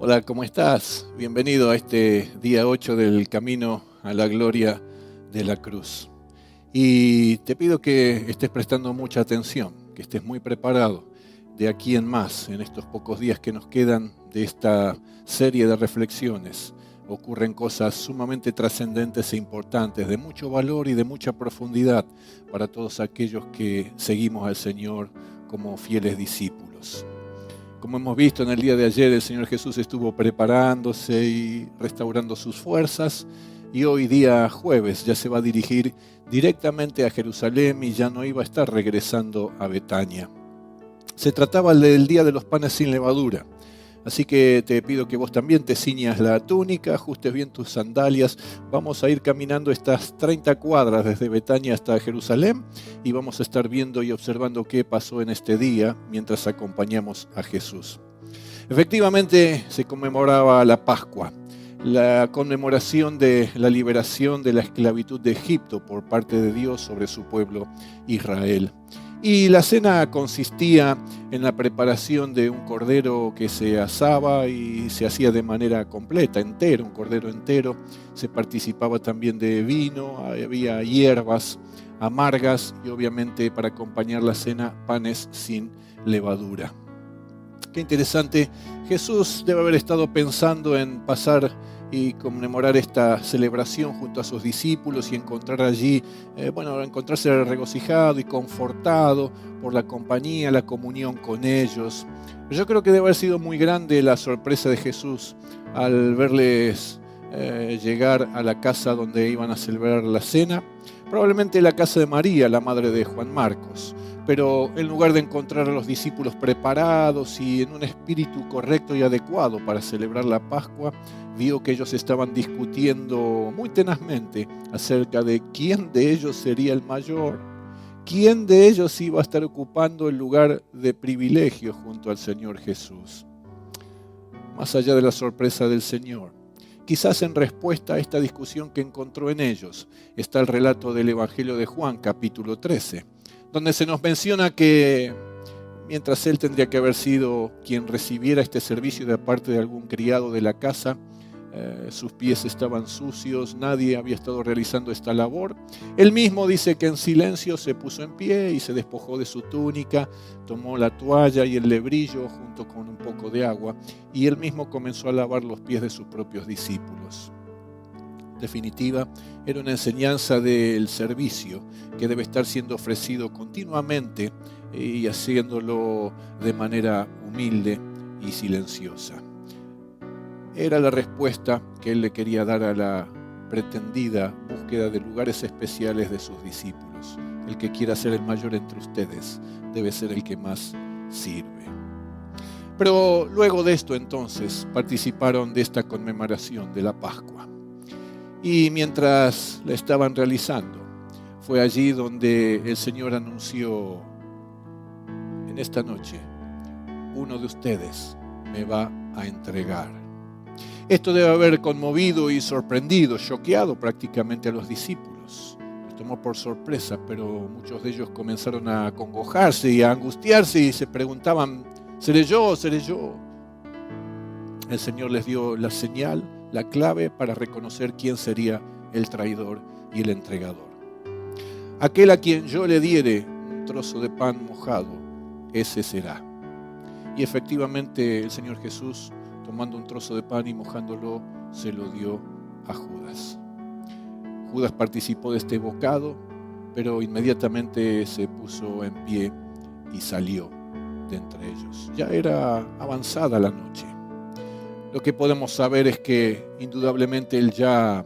Hola, ¿cómo estás? Bienvenido a este día 8 del camino a la gloria de la cruz. Y te pido que estés prestando mucha atención, que estés muy preparado de aquí en más, en estos pocos días que nos quedan de esta serie de reflexiones. Ocurren cosas sumamente trascendentes e importantes, de mucho valor y de mucha profundidad para todos aquellos que seguimos al Señor como fieles discípulos. Como hemos visto en el día de ayer, el Señor Jesús estuvo preparándose y restaurando sus fuerzas, y hoy día jueves ya se va a dirigir directamente a Jerusalén y ya no iba a estar regresando a Betania. Se trataba del día de los panes sin levadura. Así que te pido que vos también te ciñas la túnica, ajustes bien tus sandalias. Vamos a ir caminando estas 30 cuadras desde Betania hasta Jerusalén y vamos a estar viendo y observando qué pasó en este día mientras acompañamos a Jesús. Efectivamente, se conmemoraba la Pascua, la conmemoración de la liberación de la esclavitud de Egipto por parte de Dios sobre su pueblo Israel. Y la cena consistía en la preparación de un cordero que se asaba y se hacía de manera completa, entero, un cordero entero. Se participaba también de vino, había hierbas amargas y obviamente para acompañar la cena panes sin levadura. Qué interesante, Jesús debe haber estado pensando en pasar y conmemorar esta celebración junto a sus discípulos y encontrar allí, encontrarse regocijado y confortado por la compañía, la comunión con ellos. Yo creo que debe haber sido muy grande la sorpresa de Jesús al verles llegar a la casa donde iban a celebrar la cena, probablemente la casa de María, la madre de Juan Marcos. Pero en lugar de encontrar a los discípulos preparados y en un espíritu correcto y adecuado para celebrar la Pascua, vio que ellos estaban discutiendo muy tenazmente acerca de quién de ellos sería el mayor, quién de ellos iba a estar ocupando el lugar de privilegio junto al Señor Jesús. Más allá de la sorpresa del Señor, quizás en respuesta a esta discusión que encontró en ellos, está el relato del Evangelio de Juan, capítulo 13, donde se nos menciona que mientras él tendría que haber sido quien recibiera este servicio de parte de algún criado de la casa, sus pies estaban sucios, nadie había estado realizando esta labor. Él mismo dice que en silencio se puso en pie y se despojó de su túnica, tomó la toalla y el lebrillo junto con un poco de agua, y él mismo comenzó a lavar los pies de sus propios discípulos. Definitiva, era una enseñanza del servicio que debe estar siendo ofrecido continuamente y haciéndolo de manera humilde y silenciosa. Era la respuesta que él le quería dar a la pretendida búsqueda de lugares especiales de sus discípulos. El que quiera ser el mayor entre ustedes debe ser el que más sirve. Pero luego de esto entonces participaron de esta conmemoración de la Pascua. Y mientras la estaban realizando, fue allí donde el Señor anunció: en esta noche, uno de ustedes me va a entregar. Esto debe haber conmovido y sorprendido, choqueado prácticamente a los discípulos. Los tomó por sorpresa, pero muchos de ellos comenzaron a acongojarse y a angustiarse y se preguntaban: ¿seré yo? ¿Seré yo? El Señor les dio la señal, la clave para reconocer quién sería el traidor y el entregador. Aquel a quien yo le diere un trozo de pan mojado, ese será. Y efectivamente el Señor Jesús, tomando un trozo de pan y mojándolo, se lo dio a Judas. Judas participó de este bocado, pero inmediatamente se puso en pie y salió de entre ellos. Ya era avanzada la noche. Lo que podemos saber es que indudablemente él ya,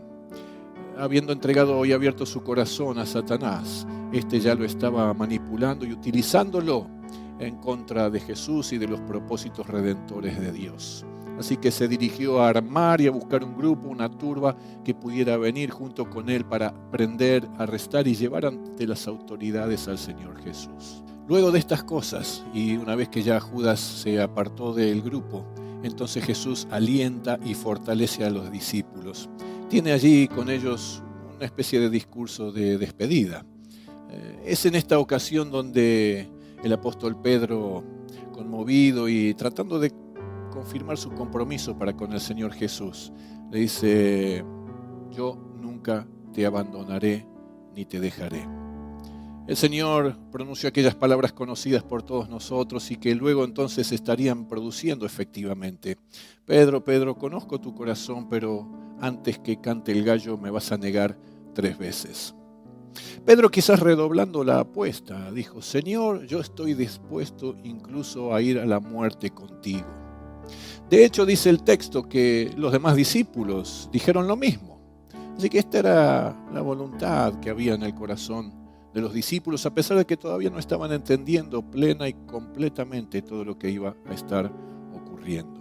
habiendo entregado y abierto su corazón a Satanás, ya lo estaba manipulando y utilizándolo en contra de Jesús y de los propósitos redentores de Dios. Así que se dirigió a armar y a buscar un grupo, una turba que pudiera venir junto con él para prender, arrestar y llevar ante las autoridades al Señor Jesús. Luego de estas cosas, y una vez que ya Judas se apartó del grupo, entonces Jesús alienta y fortalece a los discípulos. Tiene allí con ellos una especie de discurso de despedida. Es en esta ocasión donde el apóstol Pedro, conmovido y tratando de confirmar su compromiso para con el Señor Jesús. Le dice: yo nunca te abandonaré ni te dejaré. El Señor pronunció aquellas palabras conocidas por todos nosotros y que luego entonces estarían produciendo efectivamente: Pedro, Pedro, conozco tu corazón, pero antes que cante el gallo me vas a negar 3 veces. Pedro, quizás redoblando la apuesta, dijo: Señor, yo estoy dispuesto incluso a ir a la muerte contigo. De hecho, dice el texto que los demás discípulos dijeron lo mismo. Así que esta era la voluntad que había en el corazón de los discípulos, a pesar de que todavía no estaban entendiendo plena y completamente todo lo que iba a estar ocurriendo.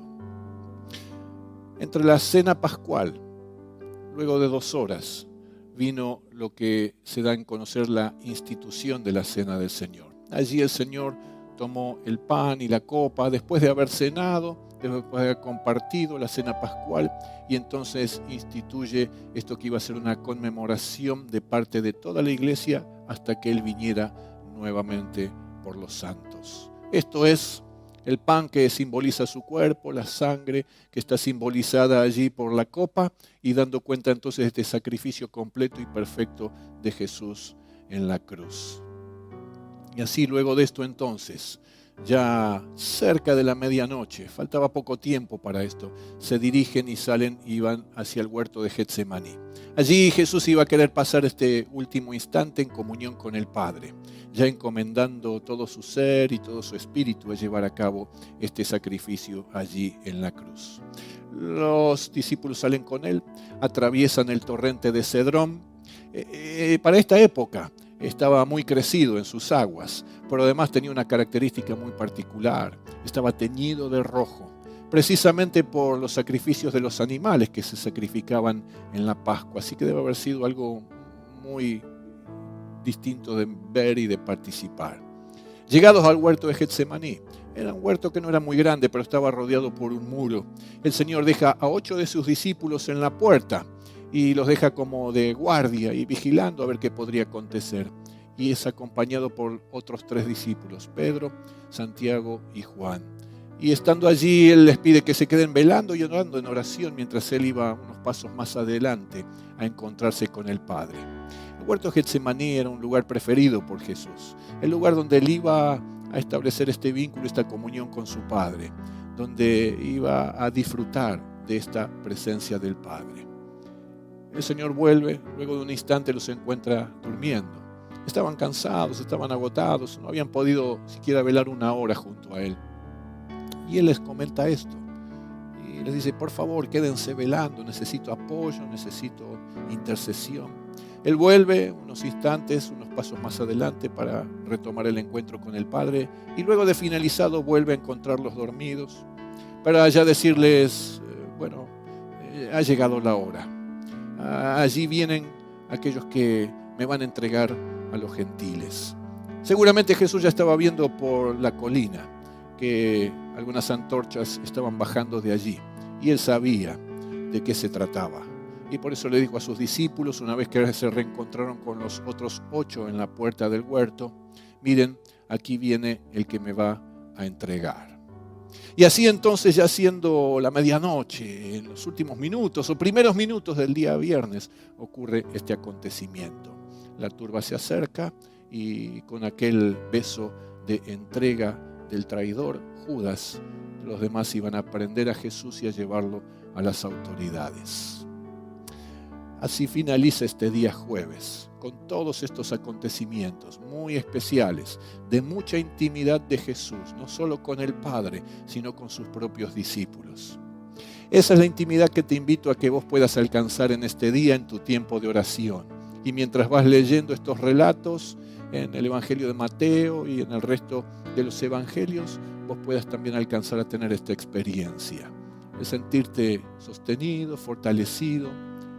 Entre la cena pascual, luego de 2 horas, vino lo que se da en conocer la institución de la Cena del Señor. Allí el Señor tomó el pan y la copa después de haber cenado, después de haber compartido la cena pascual, y entonces instituye esto que iba a ser una conmemoración de parte de toda la iglesia hasta que Él viniera nuevamente por los santos. Esto es el pan que simboliza su cuerpo, la sangre que está simbolizada allí por la copa, y dando cuenta entonces de este sacrificio completo y perfecto de Jesús en la cruz. Y así luego de esto entonces, ya cerca de la medianoche, faltaba poco tiempo para esto, se dirigen y salen y van hacia el huerto de Getsemaní. Allí Jesús iba a querer pasar este último instante en comunión con el Padre, ya encomendando todo su ser y todo su espíritu a llevar a cabo este sacrificio allí en la cruz. Los discípulos salen con él, atraviesan el torrente de Cedrón. Para esta época estaba muy crecido en sus aguas, pero además tenía una característica muy particular: estaba teñido de rojo, precisamente por los sacrificios de los animales que se sacrificaban en la Pascua. Así que debe haber sido algo muy distinto de ver y de participar. Llegados al huerto de Getsemaní, era un huerto que no era muy grande, pero estaba rodeado por un muro. El Señor deja a 8 de sus discípulos en la puerta y los deja como de guardia y vigilando a ver qué podría acontecer. Y es acompañado por otros 3 discípulos, Pedro, Santiago y Juan. Y estando allí, Él les pide que se queden velando y orando en oración mientras Él iba unos pasos más adelante a encontrarse con el Padre. El huerto de Getsemaní era un lugar preferido por Jesús, el lugar donde Él iba a establecer este vínculo, esta comunión con su Padre, donde iba a disfrutar de esta presencia del Padre. El Señor vuelve, luego de un instante los encuentra durmiendo. Estaban cansados, estaban agotados, no habían podido siquiera velar 1 hora junto a Él. Y Él les comenta esto y les dice: por favor, quédense velando, necesito apoyo, necesito intercesión. Él vuelve unos instantes, unos pasos más adelante para retomar el encuentro con el Padre, y luego de finalizado vuelve a encontrarlos dormidos para ya decirles: ha llegado la hora. Allí vienen aquellos que me van a entregar a los gentiles. Seguramente Jesús ya estaba viendo por la colina que algunas antorchas estaban bajando de allí, y Él sabía de qué se trataba. Y por eso le dijo a sus discípulos, una vez que se reencontraron con los otros 8 en la puerta del huerto: miren, aquí viene el que me va a entregar. Y así entonces, ya siendo la medianoche, en los últimos minutos o primeros minutos del día viernes, ocurre este acontecimiento. La turba se acerca y con aquel beso de entrega del traidor, Judas, los demás iban a prender a Jesús y a llevarlo a las autoridades. Así finaliza este día jueves, con todos estos acontecimientos muy especiales, de mucha intimidad de Jesús, no solo con el Padre, sino con sus propios discípulos. Esa es la intimidad que te invito a que vos puedas alcanzar en este día, en tu tiempo de oración. Y mientras vas leyendo estos relatos en el Evangelio de Mateo y en el resto de los evangelios, vos puedas también alcanzar a tener esta experiencia, de sentirte sostenido, fortalecido.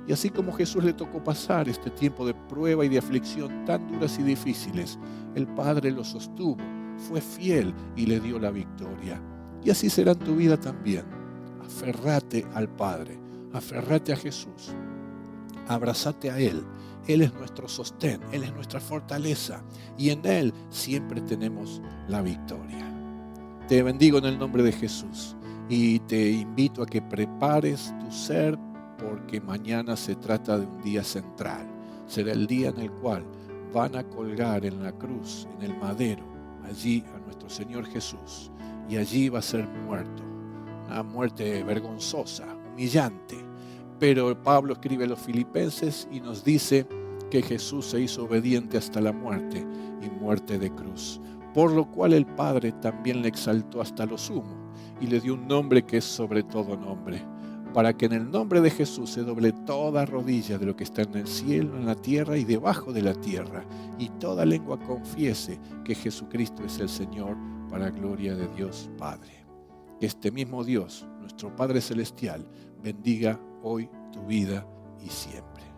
Y así como Jesús le tocó pasar este tiempo de prueba y de aflicción tan duras y difíciles, el Padre lo sostuvo, fue fiel y le dio la victoria. Y así será en tu vida también. Aferrate al Padre, aferrate a Jesús, abrazate a Él. Él es nuestro sostén, Él es nuestra fortaleza, y en Él siempre tenemos la victoria. Te bendigo en el nombre de Jesús Y te invito a que prepares tu ser porque mañana se trata de un día central. Será el día en el cual van a colgar en la cruz, en el madero, allí a nuestro Señor Jesús. Y allí va a ser muerto. Una muerte vergonzosa, humillante. Pero Pablo escribe a los Filipenses y nos dice que Jesús se hizo obediente hasta la muerte y muerte de cruz. Por lo cual el Padre también le exaltó hasta lo sumo y le dio un nombre que es sobre todo nombre, para que en el nombre de Jesús se doble toda rodilla de lo que está en el cielo, en la tierra y debajo de la tierra, y toda lengua confiese que Jesucristo es el Señor, para gloria de Dios Padre. Que este mismo Dios, nuestro Padre Celestial, bendiga hoy tu vida y siempre.